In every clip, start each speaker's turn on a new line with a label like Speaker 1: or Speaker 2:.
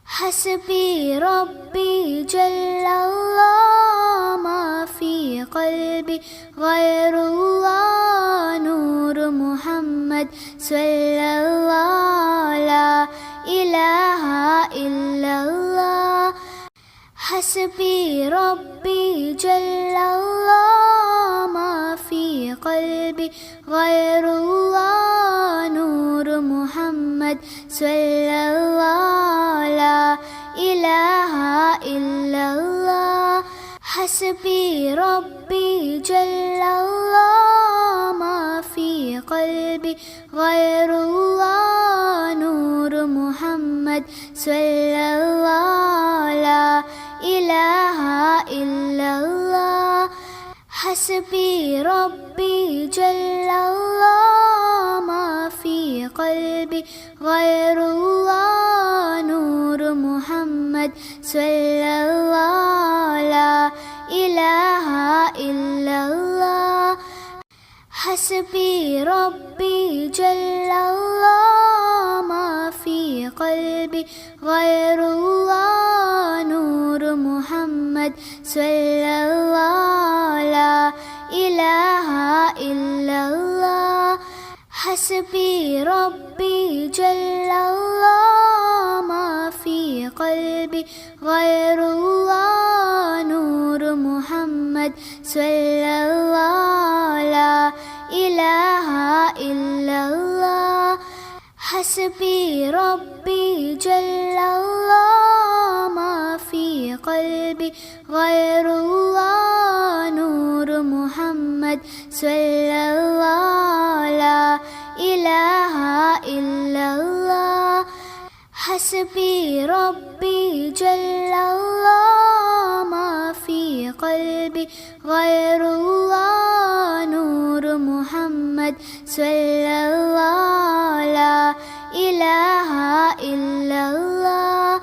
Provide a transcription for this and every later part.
Speaker 1: حسبي ربي جل الله ما في قلبي غير الله نور محمد صلى الله لا إله إلا الله حسبي ربي جل الله ما في قلبي غير الله نور محمد صلى الله لا إله إلا الله حسبي ربي جل الله ما في قلبي غير الله نور محمد صلى الله لا إله إلا الله حسبي ربي جل الله ما في قلبي غير الله نور محمد صلى الله لا إله إلا الله حسبي ربي جل الله ما في قلبي غير الله نور محمد صلى الله لا إله إلا الله حسبي ربي جل الله ما في قلبي غير الله نور محمد صلى الله لا إله إلا الله حسبي ربي جل الله ما في قلبي غير الله نور محمد صلى الله لا إله إلا الله حسبي ربي جل الله ما في قلبي غير الله نور محمد صلى الله لا إله إلا الله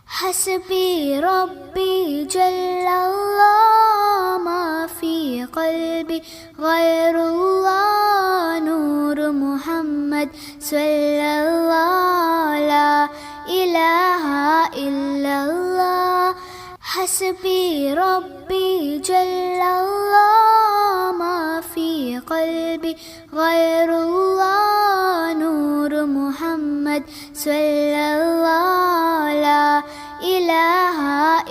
Speaker 1: حسبي ربي جل الله ما في قلبي غير الله نور محمد صلى الله لا إله إلا الله حسبي ربي جل الله ما في قلبي غير الله نور محمد صلى الله لا إله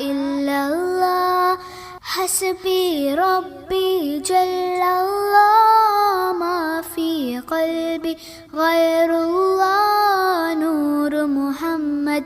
Speaker 1: إلا الله حسبي ربي جل الله ما في قلبي غير الله نور محمد